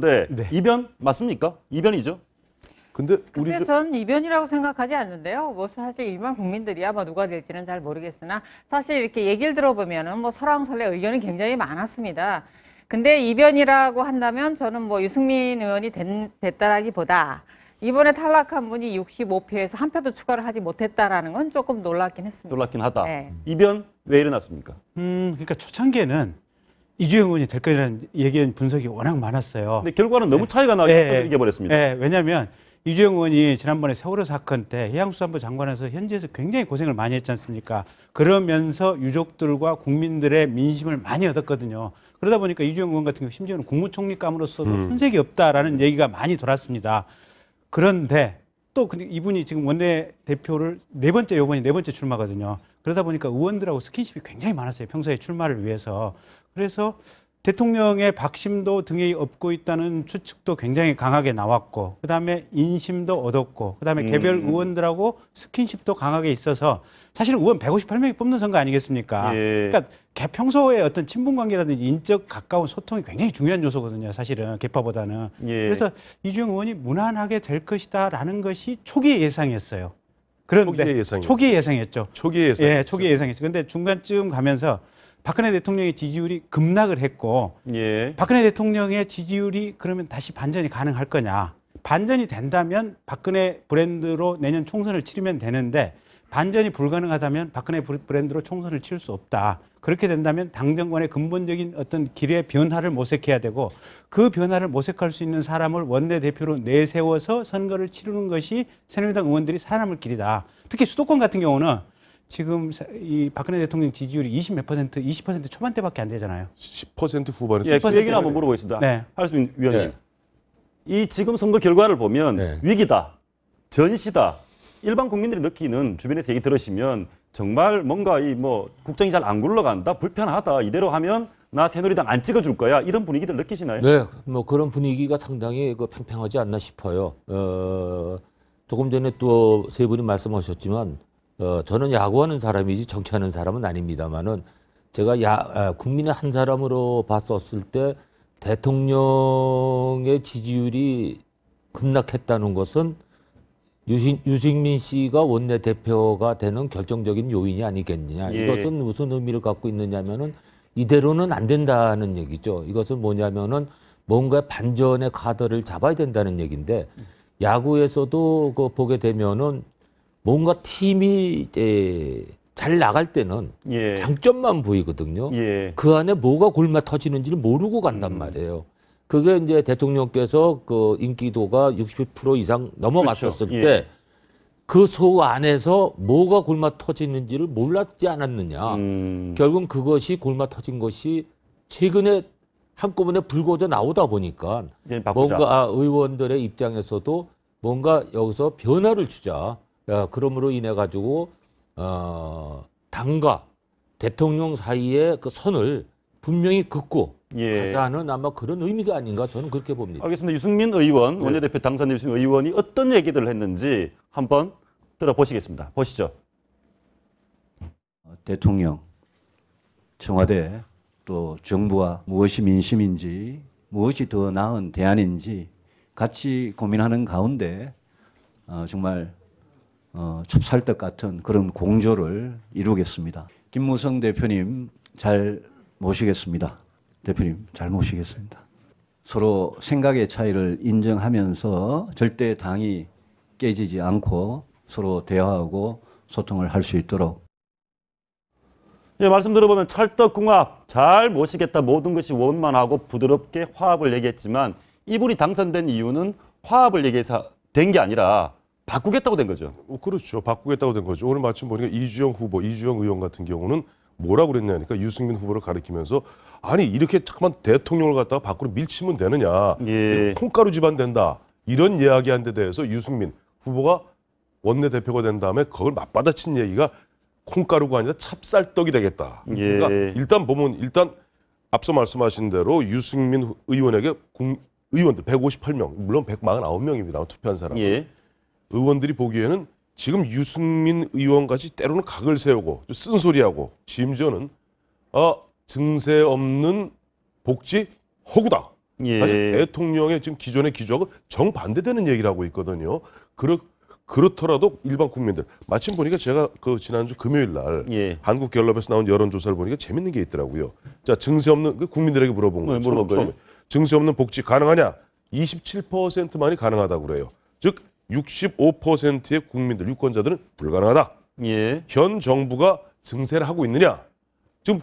네. 네. 이변 맞습니까? 이변이죠. 근데 근데 전 이변이라고 생각하지 않는데요. 뭐 사실 일반 국민들이야 뭐 누가 될지는 잘 모르겠으나 사실 이렇게 얘기를 들어보면은 뭐 설왕설래 의견이 굉장히 많았습니다. 근데 이변이라고 한다면 저는 뭐 유승민 의원이 됐다라기보다 이번에 탈락한 분이 65표에서 한 표도 추가를 하지 못했다라는 건 조금 놀랍긴 했습니다. 놀랍긴 하다. 네. 이변 왜 일어났습니까? 그러니까 초창기에는 이주영 의원이 될 거라는 얘기한 분석이 워낙 많았어요. 근데 결과는 너무 차이가 나게 이겨버렸습니다. 네, 왜냐하면 이주영 의원이 지난번에 세월호 사건 때 해양수산부 장관에서 현지에서 굉장히 고생을 많이 했지 않습니까? 그러면서 유족들과 국민들의 민심을 많이 얻었거든요. 그러다 보니까 이주영 의원 같은 경우 심지어는 국무총리감으로서도 손색이 없다라는 얘기가 많이 돌았습니다. 그런데 또 이분이 지금 원내대표를 이번이 네 번째 출마거든요. 그러다 보니까 의원들하고 스킨십이 굉장히 많았어요. 평소에 출마를 위해서. 그래서 대통령의 박심도 등에 업고 있다는 추측도 굉장히 강하게 나왔고, 그 다음에 인심도 얻었고, 그 다음에 개별 의원들하고 스킨십도 강하게 있어서 사실 의원 158명이 뽑는 선거 아니겠습니까? 예. 그러니까 평소에 어떤 친분 관계라든지 인적 가까운 소통이 굉장히 중요한 요소거든요. 사실은 개파보다는. 예. 그래서 이주영 의원이 무난하게 될 것이다라는 것이 초기 예상이었어요. 그런데 초기의 예상이요. 초기 예상이었죠. 초기 예상. 예, 초기 예상이었어요. 근데 중간쯤 가면서 박근혜 대통령의 지지율이 급락을 했고, 예. 박근혜 대통령의 지지율이 그러면 다시 반전이 가능할 거냐? 반전이 된다면 박근혜 브랜드로 내년 총선을 치르면 되는데, 반전이 불가능하다면 박근혜 브랜드로 총선을 치를 수 없다. 그렇게 된다면 당정권의 근본적인 어떤 길의 변화를 모색해야 되고, 그 변화를 모색할 수 있는 사람을 원내대표로 내세워서 선거를 치르는 것이 새누리당 의원들이 살아남을 길이다. 특히 수도권 같은 경우는 지금 이 박근혜 대통령 지지율이 20% 초반대밖에 안 되잖아요. 10% 후반에서. 예, 그 얘기를 한번 물어보겠습니다. 네. 할수민 위원님. 네. 이 지금 선거 결과를 보면 네. 위기다, 전시다. 일반 국민들이 느끼는 주변에서 얘기 들으시면 정말 뭔가 이 뭐 국정이 잘 안 굴러간다, 불편하다, 이대로 하면 나 새누리당 안 찍어줄 거야, 이런 분위기들 느끼시나요? 네, 뭐 그런 분위기가 상당히 팽팽하지 않나 싶어요. 조금 전에 또 세 분이 말씀하셨지만, 저는 야구하는 사람이지 정치하는 사람은 아닙니다만은 제가 국민의 한 사람으로 봤었을 때 대통령의 지지율이 급락했다는 것은 유승민 씨가 원내대표가 되는 결정적인 요인이 아니겠느냐. 예. 이것은 무슨 의미를 갖고 있느냐면은 이대로는 안 된다는 얘기죠. 이것은 뭐냐면은 뭔가 반전의 카드를 잡아야 된다는 얘기인데, 야구에서도 보게 되면은 뭔가 팀이 이제 잘 나갈 때는 예. 장점만 보이거든요. 예. 그 안에 뭐가 골마 터지는지를 모르고 간단 말이에요. 그게 이제 대통령께서 그 인기도가 60% 이상 넘어갔었을 그렇죠. 예. 때 그 속 안에서 뭐가 골마 터지는지를 몰랐지 않았느냐. 결국은 그것이 골마 터진 것이 최근에 한꺼번에 불거져 나오다 보니까 이제 바꾸자. 뭔가 의원들의 입장에서도 뭔가 여기서 변화를 주자. 그러므로 인해 가지고 당과 대통령 사이의 그 선을 분명히 긋고 예. 가자는 아마 그런 의미가 아닌가 저는 그렇게 봅니다. 알겠습니다. 유승민 의원, 원내대표 당선된 유승민 의원이 어떤 얘기들을 했는지 한번 들어보시겠습니다. 보시죠. 대통령, 청와대, 또 정부와 무엇이 민심인지, 무엇이 더 나은 대안인지 같이 고민하는 가운데 정말 찹쌀떡 같은 그런 공조를 이루겠습니다. 김무성 대표님 잘 모시겠습니다. 대표님 잘 모시겠습니다. 서로 생각의 차이를 인정하면서 절대 당이 깨지지 않고 서로 대화하고 소통을 할 수 있도록. 예, 말씀 들어보면 찰떡궁합, 잘 모시겠다, 모든 것이 원만하고 부드럽게 화합을 얘기했지만 이분이 당선된 이유는 화합을 얘기해서 된 게 아니라 바꾸겠다고 된 거죠. 그렇죠. 바꾸겠다고 된 거죠. 오늘 마침 보니까 이주영 의원 같은 경우는 뭐라고 그랬냐니까 유승민 후보를 가리키면서 아니 이렇게 잠깐만 대통령을 갖다가 밖으로 밀치면 되느냐. 예. 콩가루 집안 된다. 이런 이야기한 데 대해서 유승민 후보가 원내대표가 된 다음에 그걸 맞받아친 얘기가 콩가루가 아니라 찹쌀떡이 되겠다. 예. 그러니까 일단 보면 앞서 말씀하신 대로 유승민 의원에게 의원들 158명, 물론 149명입니다. 투표한 사람. 예. 의원들이 보기에는 지금 유승민 의원같이 때로는 각을 세우고 쓴소리하고 심지어는 증세 없는 복지 허구다. 예. 사실 대통령의 지금 기존의 기조하고 정반대되는 얘기를 하고 있거든요. 그렇더라도 일반 국민들 마침 보니까 제가 그 지난주 금요일 날 예. 한국갤럽에서 나온 여론조사를 보니까 재밌는 게 있더라고요. 자, 증세 없는 그 국민들에게 물어본 거예요. 물어본 거예요? 처음에. 증세 없는 복지 가능하냐? 27%만이 가능하다고 그래요. 즉 65%의 국민들 유권자들은 불가능하다. 예. 현 정부가 증세를 하고 있느냐? 지금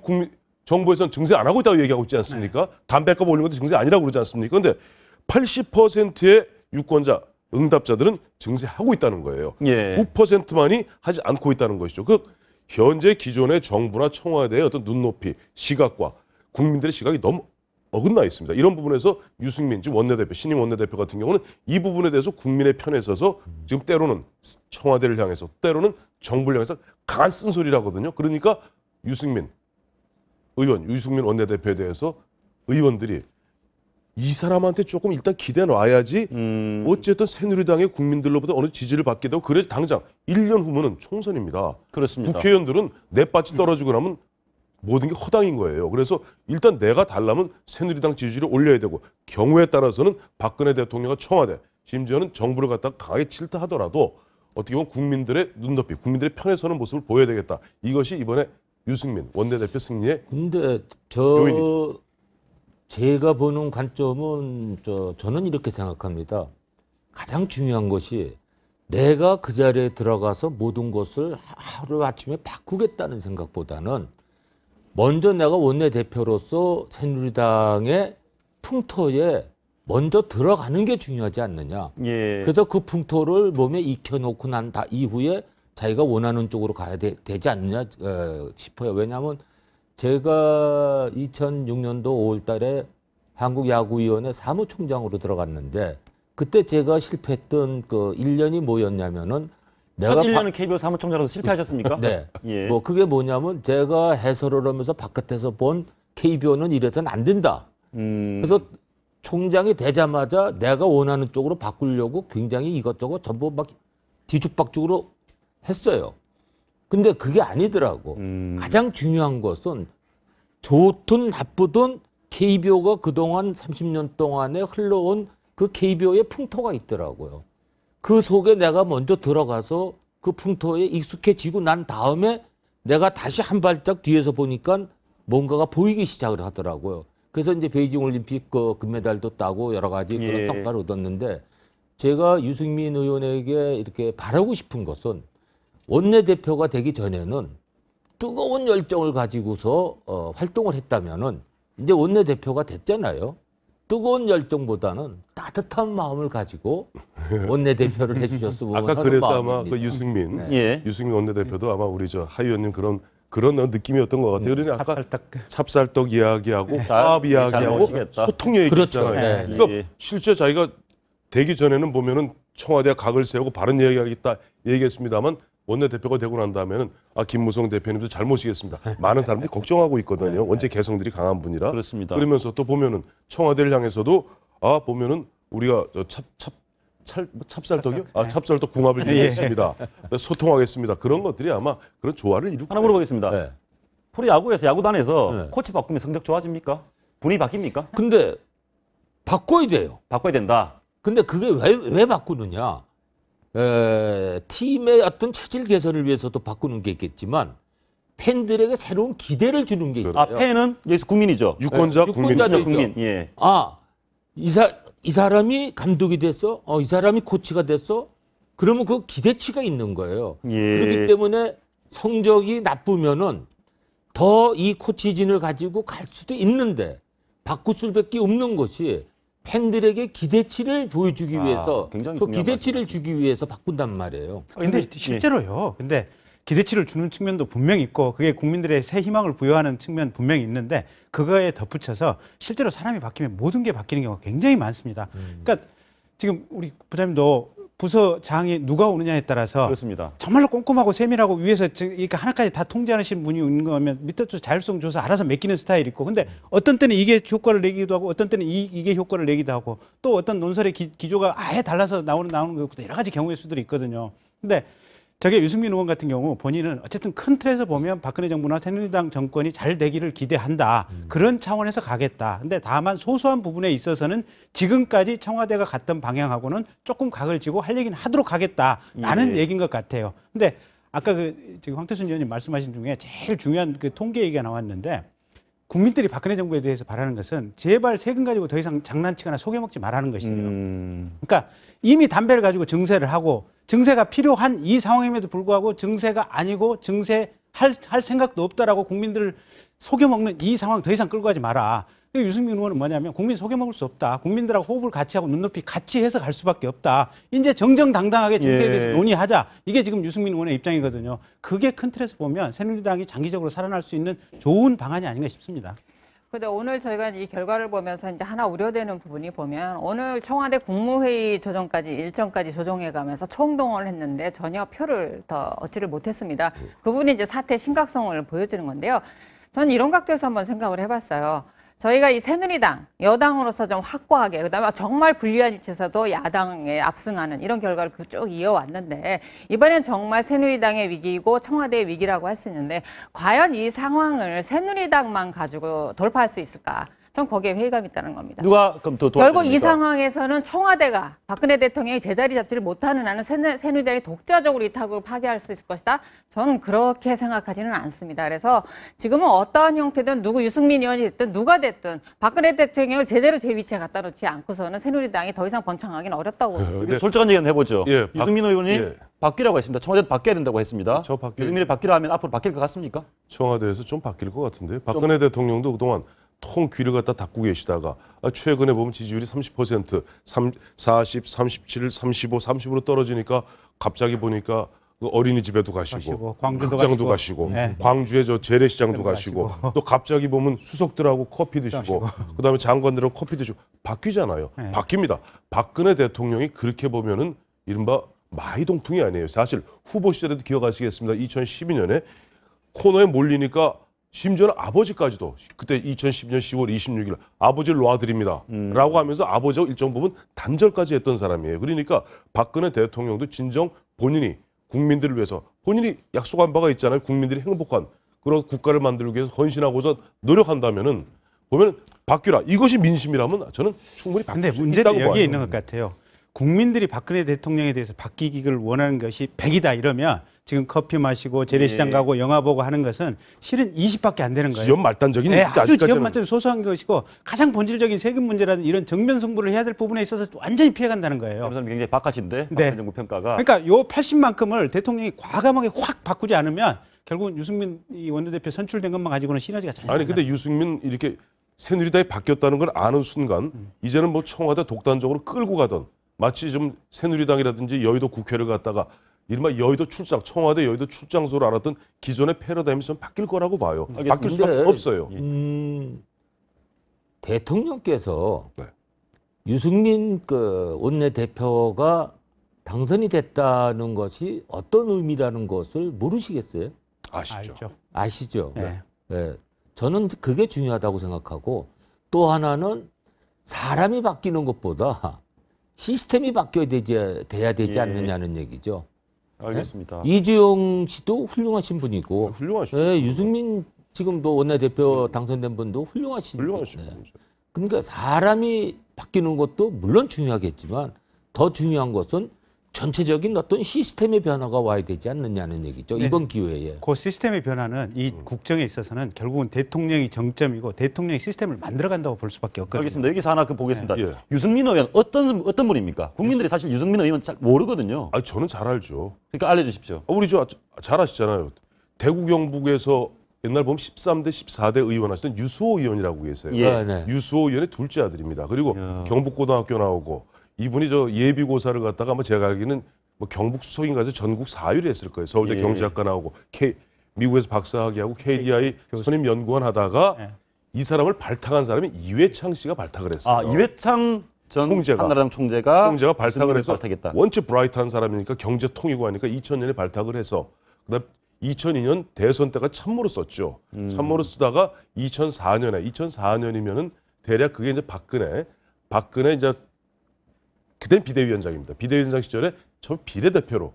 정부에서는 증세 안 하고 있다고 얘기하고 있지 않습니까? 담배값 올린 것도 증세 아니라고 그러지 않습니까? 근데 80%의 유권자, 응답자들은 증세하고 있다는 거예요. 예. 9%만이 하지 않고 있다는 것이죠. 그 현재 기존의 정부나 청와대의 어떤 눈높이, 시각과 국민들의 시각이 너무 어긋나 있습니다. 이런 부분에서 유승민 지금 원내대표, 신임 원내대표 같은 경우는 이 부분에 대해서 국민의 편에 서서 지금 때로는 청와대를 향해서 때로는 정부를 향해서 강한 쓴소리라거든요. 그러니까 유승민 원내대표에 대해서 의원들이 이 사람한테 조금 일단 기대 놔야지 어쨌든 새누리당의 국민들로부터 어느 지지를 받게 되고 그래 당장 1년 후면은 총선입니다. 그렇습니다. 국회의원들은 넷밭이 떨어지고 나면 모든 게 허당인 거예요. 그래서 일단 내가 달라면 새누리당 지지율을 올려야 되고 경우에 따라서는 박근혜 대통령과 청와대 심지어는 정부를 갖다가 강하게 질타하더라도 어떻게 보면 국민들의 눈높이, 국민들의 편에 서는 모습을 보여야 되겠다. 이것이 이번에 유승민 원내대표 승리의 근데 요인이죠. 제가 보는 관점은 저는 이렇게 생각합니다. 가장 중요한 것이 내가 그 자리에 들어가서 모든 것을 하루아침에 바꾸겠다는 생각보다는 먼저 내가 원내대표로서 새누리당의 풍토에 먼저 들어가는 게 중요하지 않느냐. 예. 그래서 그 풍토를 몸에 익혀놓고 난 이후에 자기가 원하는 쪽으로 가야 되지 않느냐 싶어요. 왜냐하면 제가 2006년도 5월 달에 한국야구위원회 사무총장으로 들어갔는데 그때 제가 실패했던 그 1년이 뭐였냐면은 첫 1년은 KBO 사무총장으로서 실패하셨습니까? 네. 예. 뭐 그게 뭐냐면 제가 해설을 하면서 바깥에서 본 KBO는 이래서는 안 된다. 그래서 총장이 되자마자 내가 원하는 쪽으로 바꾸려고 굉장히 이것저것 전부 막 뒤죽박죽으로 했어요. 근데 그게 아니더라고. 가장 중요한 것은 좋든 나쁘든 KBO가 그동안 30년 동안에 흘러온 그 KBO의 풍토가 있더라고요. 그 속에 내가 먼저 들어가서 그 풍토에 익숙해지고 난 다음에 내가 다시 한 발짝 뒤에서 보니까 뭔가가 보이기 시작을 하더라고요. 그래서 이제 베이징 올림픽 그 금메달도 따고 여러 가지 그런 예. 성과를 얻었는데 제가 유승민 의원에게 이렇게 바라고 싶은 것은 원내대표가 되기 전에는 뜨거운 열정을 가지고서 활동을 했다면은 이제 원내대표가 됐잖아요. 뜨거운 열정보다는 따뜻한 마음을 가지고 원내대표를 해주셨으면 아까 하는 그래서 마음입니다. 아마 그 유승민 예. 유승민 원내대표도 아마 우리 저 하 의원님 그런 느낌이었던 것 같아요. 그러니 아까 찹쌀떡 이야기하고 화합 잘 이야기하고 모시겠다. 소통 얘기했잖아요. 그렇죠. 네. 그러니까 예. 실제 자기가 되기 전에는 보면은 청와대가 각을 세우고 바른 이야기하겠다 얘기했습니다만 원내대표가 되고 난 다음에는 김무성 대표님도 잘 모시겠습니다. 많은 사람들이 걱정하고 있거든요. 원체 개성들이 강한 분이라. 그렇습니다. 그러면서 또 보면은 청와대를 향해서도 보면은 우리가 찹쌀떡이요? 찹쌀떡 궁합을 이루겠습니다. 소통하겠습니다. 그런 것들이 아마 그런 조화를 이루고. 하나 물어보겠습니다. 네. 프로야구에서 야구단에서 네. 코치 바꾸면 성적 좋아집니까? 분위기 바뀝니까? 근데 바꿔야 돼요. 바꿔야 된다. 근데 그게 왜 바꾸느냐? 팀의 어떤 체질 개선을 위해서도 바꾸는 게 있겠지만 팬들에게 새로운 기대를 주는 게 있어요. 팬은 여기서 국민이죠. 유권자, 네, 국민. 유권자들 국민. 예. 이 사람이 감독이 됐어? 이 사람이 코치가 됐어? 그러면 그 기대치가 있는 거예요. 예. 그렇기 때문에 성적이 나쁘면은 더 이 코치진을 가지고 갈 수도 있는데 바꿀 수밖에 없는 것이 팬들에게 기대치를 보여주기 위해서 굉장히 그 중요한 기대치를 주기 위해서 바꾼단 말이에요. 근데 실제로요. 근데 기대치를 주는 측면도 분명히 있고 그게 국민들의 새 희망을 부여하는 측면 분명히 있는데 그거에 덧붙여서 실제로 사람이 바뀌면 모든 게 바뀌는 경우가 굉장히 많습니다. 그러니까 지금 우리 부장님도 부서장이 누가 오느냐에 따라서 그렇습니다. 정말로 꼼꼼하고 세밀하고 위에서 그러니까 하나까지 다 통제하시는 분이 있는 거면 밑에도 자율성 줘서 알아서 맡기는 스타일이 있고 근데 어떤 때는 이게 효과를 내기도 하고 어떤 때는 이게 효과를 내기도 하고 또 어떤 논설의 기조가 아예 달라서 나오는 것도 여러 가지 경우의 수들이 있거든요. 근데 저게 유승민 의원 같은 경우 본인은 어쨌든 큰 틀에서 보면 박근혜 정부나 새누리당 정권이 잘 되기를 기대한다. 그런 차원에서 가겠다. 근데 다만 소소한 부분에 있어서는 지금까지 청와대가 갔던 방향하고는 조금 각을 지고 할 얘기는 하도록 하겠다라는 예. 얘기인 것 같아요. 근데 아까 지금 황태순 의원님 말씀하신 중에 제일 중요한 통계 얘기가 나왔는데 국민들이 박근혜 정부에 대해서 바라는 것은 제발 세금 가지고 더 이상 장난치거나 속여먹지 말라는 것이에요. 그러니까 이미 담배를 가지고 증세를 하고 증세가 필요한 이 상황임에도 불구하고 증세가 아니고 증세할 생각도 없다라고 국민들을 속여먹는 이 상황 더 이상 끌고 가지 마라. 유승민 의원은 뭐냐면 국민 속여먹을 수 없다. 국민들하고 호흡을 같이 하고 눈높이 같이 해서 갈 수밖에 없다. 이제 정정당당하게 증세에 대해서 예. 논의하자. 이게 지금 유승민 의원의 입장이거든요. 그게 큰 틀에서 보면 새누리당이 장기적으로 살아날 수 있는 좋은 방안이 아닌가 싶습니다. 근데 오늘 저희가 이 결과를 보면서 이제 하나 우려되는 부분이 보면 오늘 청와대 국무회의 조정까지 일정까지 조정해 가면서 총동원을 했는데 전혀 표를 더 얻지를 못했습니다. 그 부분이 이제 사태의 심각성을 보여주는 건데요. 저는 이런 각도에서 한번 생각을 해봤어요. 저희가 이 새누리당, 여당으로서 좀 확고하게, 그다음에 정말 불리한 위치에서도 야당에 압승하는 이런 결과를 쭉 이어왔는데, 이번엔 정말 새누리당의 위기이고 청와대의 위기라고 할 수 있는데, 과연 이 상황을 새누리당만 가지고 돌파할 수 있을까? 전 거기에 회의감이 있다는 겁니다. 누가 그럼 더 결국 이 도와줍니까? 상황에서는 청와대가 박근혜 대통령이 제자리 잡지를 못하는 한은 새누리당이 독자적으로 이 타국을 파괴할 수 있을 것이다. 저는 그렇게 생각하지는 않습니다. 그래서 지금은 어떠한 형태든 누구 유승민 의원이 됐든 누가 됐든 박근혜 대통령을 제대로 제 위치에 갖다 놓지 않고서는 새누리당이 더 이상 번창하기는 어렵다고 봅니다. 근데 솔직한 얘기는 해보죠. 예, 유승민 의원이 예. 바뀌라고 했습니다. 청와대도 바뀌어야 된다고 했습니다. 유승민이 바뀌라 하면 앞으로 바뀔 것 같습니까? 청와대에서 좀 바뀔 것 같은데요. 박근혜 대통령도 그동안 통 귀를 갖다 닫고 계시다가 최근에 보면 지지율이 30%, 40, 37, 35, 30으로 떨어지니까 갑자기 보니까 그 어린이집에도 가시고 광주도 극장도 가시고. 가시고 네. 광주에 저 재래시장도 가시고. 가시고 또 갑자기 보면 수석들하고 커피 드시고 그다음에 장관들하고 커피 드시고 바뀌잖아요. 네. 바뀝니다. 박근혜 대통령이 그렇게 보면은 이른바 마이동풍이 아니에요. 사실 후보 시절에도 기억하시겠습니다. 2012년에 코너에 몰리니까 심지어는 아버지까지도 그때 2012년 10월 26일 아버지를 놔드립니다 라고 하면서 아버지하고 일정 부분 단절까지 했던 사람이에요. 그러니까 박근혜 대통령도 진정 본인이 국민들을 위해서 본인이 약속한 바가 있잖아요. 국민들이 행복한 그런 국가를 만들기 위해서 헌신하고서 노력한다면은 보면 바뀌라. 이것이 민심이라면 저는 충분히 바뀔 근데 수 문제는 있다고 여기에 봐요. 있는 것 같아요. 국민들이 박근혜 대통령에 대해서 바뀌기를 원하는 것이 100이다 이러면 지금 커피 마시고 재래시장 예. 가고 영화 보고 하는 것은 실은 20밖에 안 되는 거예요. 지연 말단적인 네, 얘기지, 아주 아직까지는. 지연 만점 소소한 것이고 가장 본질적인 세금 문제라든 이런 정면 승부를 해야 될 부분에 있어서 완전히 피해간다는 거예요. 그래서 굉장히 박하신데 네. 박근혜 정부 평가가. 그러니까 요 80만큼을 대통령이 과감하게 확 바꾸지 않으면 결국은 유승민 이 원내대표 선출된 것만 가지고는 시너지가 전혀 아니 근데 유승민 이렇게 새누리당이 바뀌었다는 걸 아는 순간 이제는 뭐 청와대 독단적으로 끌고 가던 마치 좀 새누리당이라든지 여의도 국회를 갔다가 이른바 여의도 출장, 청와대 여의도 출장소를 알았던 기존의 패러다임이 좀 바뀔 거라고 봐요. 바뀔 수밖에 근데, 없어요. 대통령께서 네. 유승민 그 원내대표가 당선이 됐다는 것이 어떤 의미라는 것을 모르시겠어요? 아시죠? 알죠. 아시죠? 네. 예. 저는 그게 중요하다고 생각하고 또 하나는 사람이 바뀌는 것보다 시스템이 돼야 되지 예. 않느냐는 얘기죠. 알겠습니다. 이주영 씨도 훌륭하신 분이고, 훌륭하시죠. 예, 유승민 지금도 원내대표 당선된 분도 훌륭하신 훌륭하시죠. 분. 네. 그러니까 사람이 바뀌는 것도 물론 중요하겠지만 더 중요한 것은 전체적인 어떤 시스템의 변화가 와야 되지 않느냐는 얘기죠. 네. 이번 기회에. 그 시스템의 변화는 이 국정에 있어서는 결국은 대통령이 정점이고 대통령이 시스템을 만들어간다고 볼 수밖에 없거든요. 알겠습니다. 여기서 하나 보겠습니다. 예. 유승민 의원 어떤 분입니까? 국민들이 사실 유승민 의원 잘 모르거든요. 아 저는 잘 알죠. 그러니까 알려주십시오. 우리 잘 아시잖아요. 대구 경북에서 옛날 보면 13대 14대 의원 하시던 유수호 의원이라고 계세요. 예. 네. 유수호 의원의 둘째 아들입니다. 그리고 야. 경북고등학교 나오고 이분이 저 예비고사를 갖다가 뭐 제가 알기는 뭐 경북 수석인가에서 전국 4위를 했을 거예요. 서울대 예. 경제학과 나오고 미국에서 박사학위하고 KDI 선임 연구원 하다가 예. 이 사람을 발탁한 사람이 이회창 씨가 발탁을 했어요. 아 이회창 전 총재가. 한나라당 총재가 발탁을 해서 발탁했다. 원체 브라이트한 사람이니까 경제통이고 하니까 2000년에 발탁을 해서 그다음 2002년 대선 때가 참모로 썼죠. 참모로 쓰다가 2004년이면은 대략 그게 이제 박근혜 이제 그땐 비대위원장입니다. 비대위원장 시절에 처음 비례대표로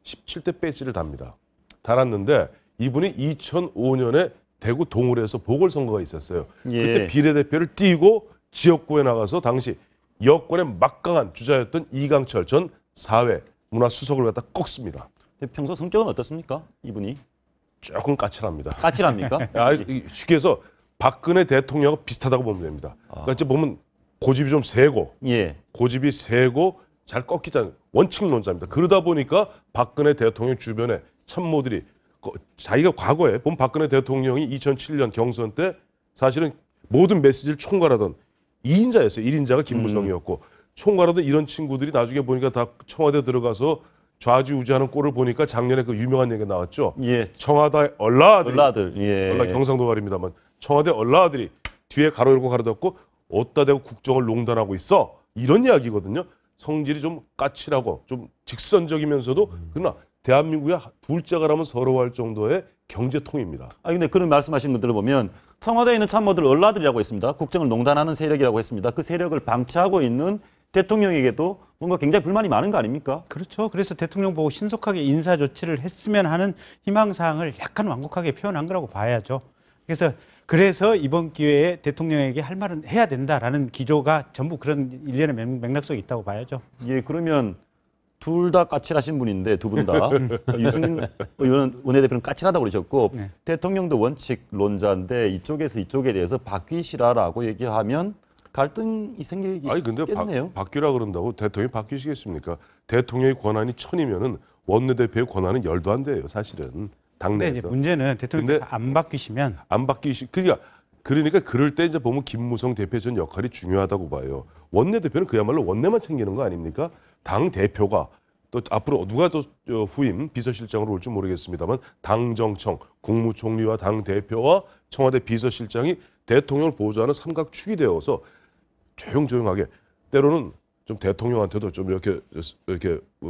17대 배지를 답니다. 달았는데 이분이 2005년에 대구 동울에서 보궐선거가 있었어요. 예. 그때 비례대표를 띄고 지역구에 나가서 당시 여권의 막강한 주자였던 이강철 전 사회 문화수석을 갖다 꺾습니다. 평소 성격은 어떻습니까? 이분이 조금 까칠합니다. 까칠합니까? 쉽게 해서 박근혜 대통령하고 비슷하다고 보면 됩니다. 그러니까 이제 보면 고집이 좀 세고 예. 고집이 세고 잘 꺾이지 않는 원칙론자입니다. 그러다 보니까 박근혜 대통령 주변에 참모들이 자기가 과거에 본 박근혜 대통령이 2007년 경선 때 사실은 모든 메시지를 총괄하던 2인자였어요. 1인자가 김무성이었고 총괄하던 이런 친구들이 나중에 보니까 다 청와대 들어가서 좌지우지하는 꼴을 보니까 작년에 그 유명한 얘기가 나왔죠. 예. 청와대 얼라들이 전라들. 예. 얼라 경상도 말입니다만 청와대 얼라들이 뒤에 가로 열고 가로 닫고 어디다 대고 국정을 농단하고 있어. 이런 이야기거든요. 성질이 좀 까칠하고 좀 직선적이면서도 그러나 대한민국의 둘째가라면 서러워할 정도의 경제통입니다. 근데 그런 말씀하신 분들을 보면 청와대에 있는 참모들 얼라들이라고 했습니다. 국정을 농단하는 세력이라고 했습니다. 그 세력을 방치하고 있는 대통령에게도 뭔가 굉장히 불만이 많은 거 아닙니까? 그렇죠. 그래서 대통령 보고 신속하게 인사 조치를 했으면 하는 희망사항을 약간 완곡하게 표현한 거라고 봐야죠. 그래서 이번 기회에 대통령에게 할 말은 해야 된다라는 기조가 전부 그런 일련의 맥락 속에 있다고 봐야죠. 예, 그러면 둘 다 까칠하신 분인데 두 분 다 유승민 의원 원내대표는 까칠하다고 그러셨고 네. 대통령도 원칙론자인데 이쪽에서 이쪽에 대해서 바뀌시라라고 얘기하면 갈등이 근데 생기겠네요. 바뀌라 그런다고 대통령이 바뀌시겠습니까? 대통령의 권한이 1000이면은 원내대표의 권한은 10도 안 돼요, 사실은. 근데 당내에서. 이제 문제는 대통령께서 안 바뀌시면 안 그러니까 그럴 때 이제 보면 김무성 대표 전 역할이 중요하다고 봐요. 원내대표는 그야말로 원내만 챙기는 거 아닙니까? 당 대표가 또 앞으로 누가 또 후임 비서실장으로 올지 모르겠습니다만 당정청, 국무총리와 당 대표와 청와대 비서실장이 대통령을 보좌하는 삼각축이 되어서 조용조용하게 때로는 좀 대통령한테도 좀 이렇게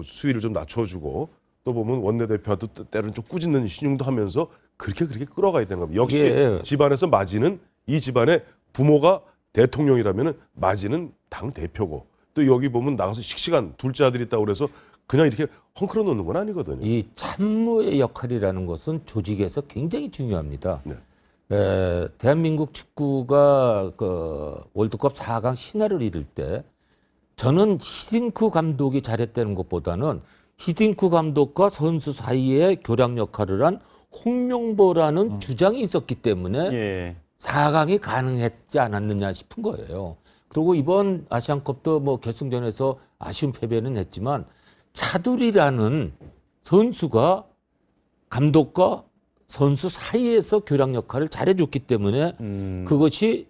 수위를 좀 낮춰주고 또 보면 원내대표한테 때로는 좀 꾸짖는 신용도 하면서 그렇게 끌어가야 되는 겁니다. 역시 예. 집안에서 맞이는 이 집안의 부모가 대통령이라면은 맞이는 당 대표고 또 여기 보면 나가서 씩씩한 둘째 아들이 있다고 그래서 그냥 이렇게 헝클어 놓는 건 아니거든요. 이 참모의 역할이라는 것은 조직에서 굉장히 중요합니다. 네. 대한민국 축구가 그 월드컵 4강 신화를 이룰 때 저는 히딩크 감독이 잘했다는 것보다는 히딩크 감독과 선수 사이에 교량 역할을 한 홍명보라는 주장이 있었기 때문에 예. 4강이 가능했지 않았느냐 싶은 거예요. 그리고 이번 아시안컵도 뭐 결승전에서 아쉬운 패배는 했지만 차두리라는 선수가 감독과 선수 사이에서 교량 역할을 잘해줬기 때문에 그것이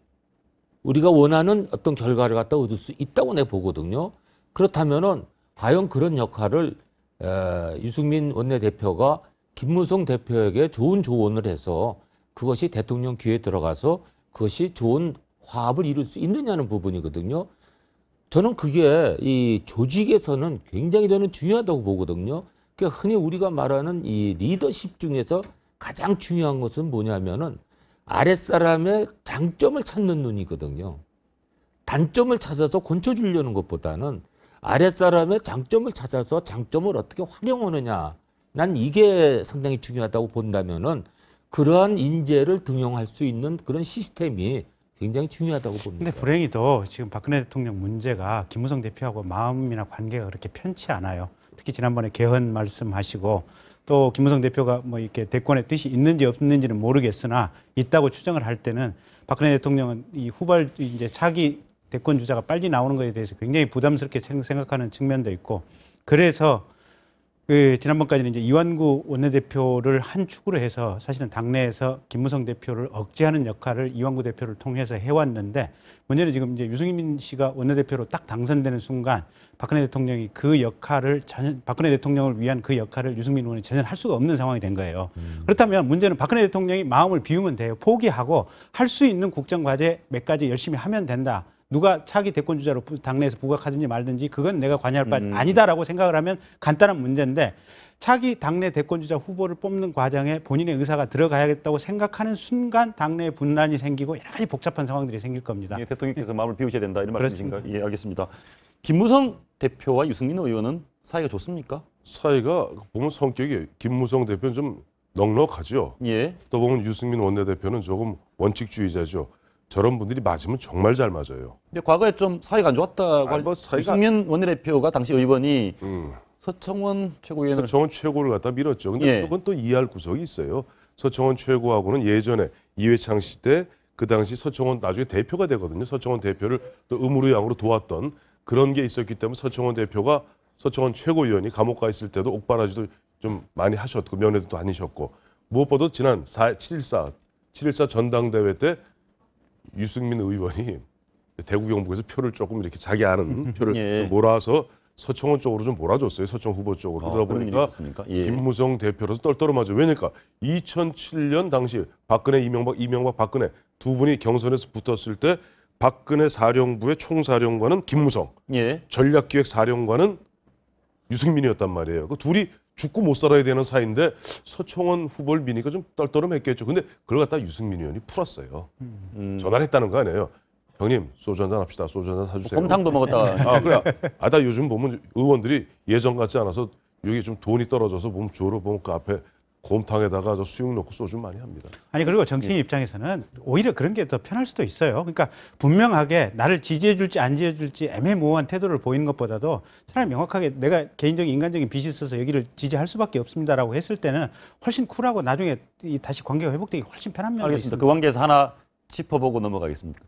우리가 원하는 어떤 결과를 갖다 얻을 수 있다고 내 보거든요. 그렇다면은 과연 그런 역할을 유승민 원내대표가 김무성 대표에게 좋은 조언을 해서 그것이 대통령 귀에 들어가서 그것이 좋은 화합을 이룰 수 있느냐는 부분이거든요. 저는 그게 이 조직에서는 굉장히 저는 중요하다고 보거든요. 그러니까 흔히 우리가 말하는 이 리더십 중에서 가장 중요한 것은 뭐냐면은 아랫사람의 장점을 찾는 눈이거든요. 단점을 찾아서 건쳐주려는 것보다는 아랫사람의 장점을 찾아서 장점을 어떻게 활용하느냐. 난 이게 상당히 중요하다고 본다면은 그러한 인재를 등용할 수 있는 그런 시스템이 굉장히 중요하다고 봅니다. 근데 불행히도 지금 박근혜 대통령 문제가 김무성 대표하고 마음이나 관계가 그렇게 편치 않아요. 특히 지난번에 개헌 말씀하시고 또 김무성 대표가 뭐 이렇게 대권의 뜻이 있는지 없는지는 모르겠으나 있다고 추정을 할 때는 박근혜 대통령은 이 후발 이제 차기 대권 주자가 빨리 나오는 것에 대해서 굉장히 부담스럽게 생각하는 측면도 있고 그래서 지난번까지는 이제 이완구 원내대표를 한 축으로 해서 사실은 당내에서 김무성 대표를 억제하는 역할을 이완구 대표를 통해서 해왔는데 문제는 지금 이제 유승민 씨가 원내대표로 딱 당선되는 순간 박근혜 대통령이 그 역할을 박근혜 대통령을 위한 그 역할을 유승민 의원이 전혀 할 수가 없는 상황이 된 거예요. 그렇다면 문제는 박근혜 대통령이 마음을 비우면 돼요. 포기하고 할 수 있는 국정과제 몇 가지 열심히 하면 된다. 누가 차기 대권 주자로 당내에서 부각하든지 말든지 그건 내가 관여할 바 아니다라고 생각을 하면 간단한 문제인데 차기 당내 대권 주자 후보를 뽑는 과정에 본인의 의사가 들어가야겠다고 생각하는 순간 당내에 분란이 생기고 여러 가지 복잡한 상황들이 생길 겁니다. 예, 대통령께서 마음을 비우셔야 된다 이런 그렇습니다. 말씀이신가요? 예, 알겠습니다. 김무성 대표와 유승민 의원은 사이가 좋습니까? 사이가 보면 성격이 김무성 대표는 좀 넉넉하죠. 예. 또 보면 유승민 원내대표는 조금 원칙주의자죠. 저런 분들이 맞으면 정말 잘 맞아요. 근데 과거에 좀 사이가 안 좋았다고 아니, 뭐 사이가- 유승민 원내대표가 당시 의원이 음. 서청원 최고위원을 서청원 최고를 갖다 밀었죠. 근데 예. 그건 또 이해할 구석이 있어요. 서청원 최고하고는 예전에 이회창 시 때 그 당시 서청원 나중에 대표가 되거든요. 서청원 대표를 또 음으로 양으로 도왔던 그런 게 있었기 때문에 서청원 대표가 서청원 최고위원이 감옥 가 있을 때도 옥바라지도 좀 많이 하셨고 면회도 다니셨고 무엇보다 지난 7.14 전당대회 때 유승민 의원이 대구 경북에서 표를 조금 이렇게 자기 아는 표를 예. 좀 몰아서 서청원 쪽으로 좀 몰아줬어요. 서청 후보 쪽으로. 그러다 그런 일이 보니까 있었습니까? 예. 김무성 대표로서 떨떠름하죠. 왜냐니까 2007년 당시 박근혜, 이명박, 박근혜 두 분이 경선에서 붙었을 때 박근혜 사령부의 총사령관은 김무성, 예. 전략기획사령관은 유승민이었단 말이에요. 그 둘이 죽고 못 살아야 되는 사이인데 서청원 후보를 미니까 좀 떨떠름했겠죠. 근데 그걸 갖다 유승민 의원이 풀었어요. 전화를 했다는 거 아니에요. 형님 소주 한잔 합시다. 소주 한잔 사주세요. 곰탕도 먹었다. 아 그래. 나 요즘 보면 의원들이 예전 같지 않아서 여기 좀 돈이 떨어져서 보면 주로 보면 그 앞에 곰탕에다가 저 수육 넣고 소주 많이 합니다. 아니 그리고 정치인 입장에서는 오히려 그런 게 더 편할 수도 있어요. 그러니까 분명하게 나를 지지해 줄지 안 지지해 줄지 애매모호한 태도를 보이는 것보다도 차라리 명확하게 내가 개인적인 인간적인 빚이 있어서 여기를 지지할 수밖에 없습니다라고 했을 때는 훨씬 쿨하고 나중에 다시 관계가 회복되기 훨씬 편한 면이 알겠습니다. 있습니다. 그 관계에서 하나 짚어보고 넘어가겠습니다.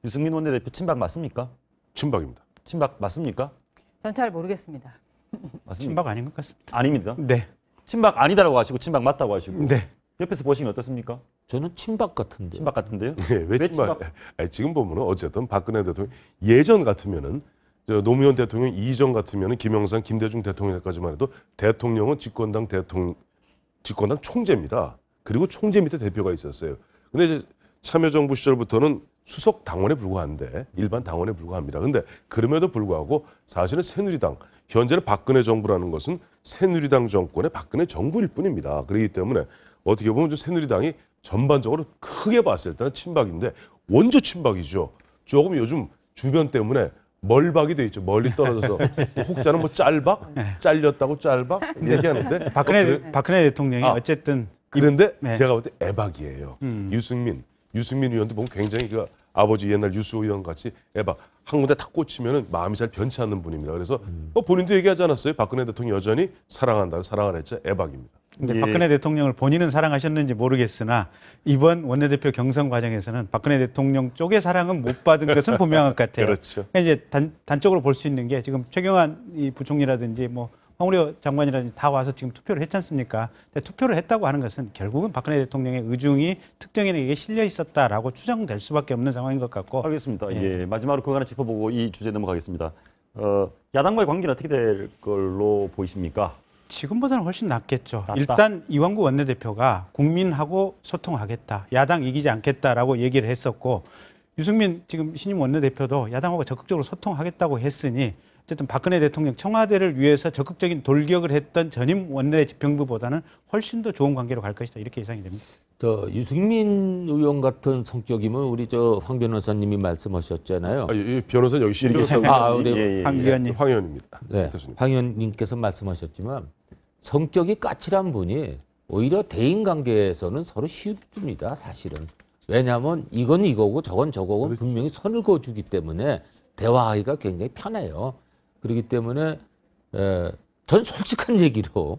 유승민 원내대표 친박 맞습니까? 친박입니다. 친박 맞습니까? 전 잘 모르겠습니다. 맞습니까? 친박 아닌 것 같습니다. 아닙니다. 네, 친박 아니다라고 하시고 친박 맞다고 하시고 네. 옆에서 보시면 어떻습니까? 저는 친박 같은데. 친박 같은데요? 예, 왜 친박? 아니, 지금 보면은 어쨌든 박근혜 대통령 예전 같으면은 저 노무현 대통령 이전 같으면은 김영삼, 김대중 대통령까지만 해도 대통령은 집권당 총재입니다. 그리고 총재 밑에 대표가 있었어요. 근데 이제 참여정부 시절부터는 수석 당원에 불과한데 일반 당원에 불과합니다. 근데 그럼에도 불구하고 사실은 새누리당 현재는 박근혜 정부라는 것은 새누리당 정권의 박근혜 정부일 뿐입니다. 그렇기 때문에 어떻게 보면 좀 새누리당이 전반적으로 크게 봤을 때는 친박인데 원조 친박이죠. 조금 요즘 주변 때문에 멀박이 돼 있죠. 멀리 떨어져서 혹자는 뭐 짤박, 잘렸다고 짤박 얘기하는데 박근혜 대통령이 아. 어쨌든 그런데 네. 제가 볼 때 애박이에요. 유승민 의원도 보면 굉장히 그 아버지 옛날 유수 의원 같이 애박 한 군데 딱 꽂히면은 마음이 잘 변치 않는 분입니다. 그래서 본인도 얘기하지 않았어요? 박근혜 대통령 여전히 사랑한다, 사랑을 했죠. 애박입니다. 근데 예. 박근혜 대통령을 본인은 사랑하셨는지 모르겠으나 이번 원내대표 경선 과정에서는 박근혜 대통령 쪽의 사랑은 못 받은 것은 분명한 것 같아요. 그렇죠. 그러니까 이제 단적으로 볼 수 있는 게 지금 최경환 이 부총리라든지 뭐 황우려 장관이라든지 다 와서 지금 투표를 했지 않습니까? 근데 투표를 했다고 하는 것은 결국은 박근혜 대통령의 의중이 특정인에게 실려 있었다라고 추정될 수밖에 없는 상황인 것 같고. 알겠습니다. 예. 예. 마지막으로 그거 하나 짚어보고 이 주제 넘어가겠습니다. 야당과의 관계는 어떻게 될 걸로 보이십니까? 지금보다는 훨씬 낫겠죠. 낫다. 일단 이완구 원내대표가 국민하고 소통하겠다, 야당 이기지 않겠다라고 얘기를 했었고, 유승민 지금 신임 원내대표도 야당하고 적극적으로 소통하겠다고 했으니 어쨌든 박근혜 대통령 청와대를 위해서 적극적인 돌격을 했던 전임 원내집행부보다는 훨씬 더 좋은 관계로 갈 것이다, 이렇게 예상이 됩니다. 저 유승민 의원 같은 성격이면 우리 저 황 변호사님이 말씀하셨잖아요. 아, 이 변호사는 여기 실리겠습니다. 아, 네. 예, 예. 황 위원님. 황 의원입니다. 네, 교수님. 황 의원님께서 말씀하셨지만 성격이 까칠한 분이 오히려 대인 관계에서는 서로 쉽습니다, 사실은. 왜냐하면 이건 이거고 저건 저거고 분명히 선을 그어주기 때문에 대화하기가 굉장히 편해요. 그렇기 때문에 전 솔직한 얘기로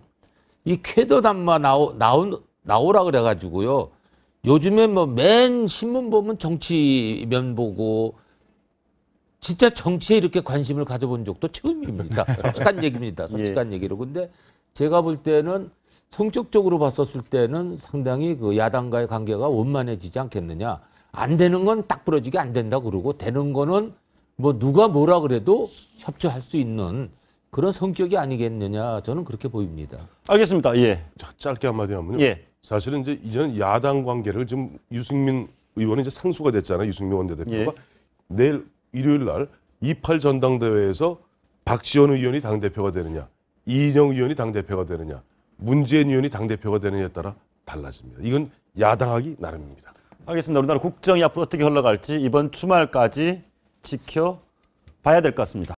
이 쾌도담마 나오라 그래가지고요. 요즘에 뭐 맨 신문 보면 정치면 보고 진짜 정치에 이렇게 관심을 가져본 적도 처음입니다. 솔직한 얘기입니다. 솔직한 얘기로. 근데 제가 볼 때는 성격적으로 봤었을 때는 상당히 그 야당과의 관계가 원만해지지 않겠느냐. 안 되는 건 딱 부러지게 안 된다 그러고 되는 거는 뭐 누가 뭐라 그래도 협조할 수 있는 그런 성격이 아니겠느냐. 저는 그렇게 보입니다. 알겠습니다. 예. 짧게 한마디 하면요. 예. 사실은 이제 이제는 야당 관계를 지금 유승민 의원이 이제 상수가 됐잖아요. 유승민 원내대표가. 예. 내일 일요일 날 28 전당대회에서 박지원 의원이 당대표가 되느냐, 이인영 의원이 당대표가 되느냐, 문재인 의원이 당대표가 되느냐에 따라 달라집니다. 이건 야당하기 나름입니다. 알겠습니다. 우리나라 국정이 앞으로 어떻게 흘러갈지 이번 주말까지 지켜봐야 될 것 같습니다.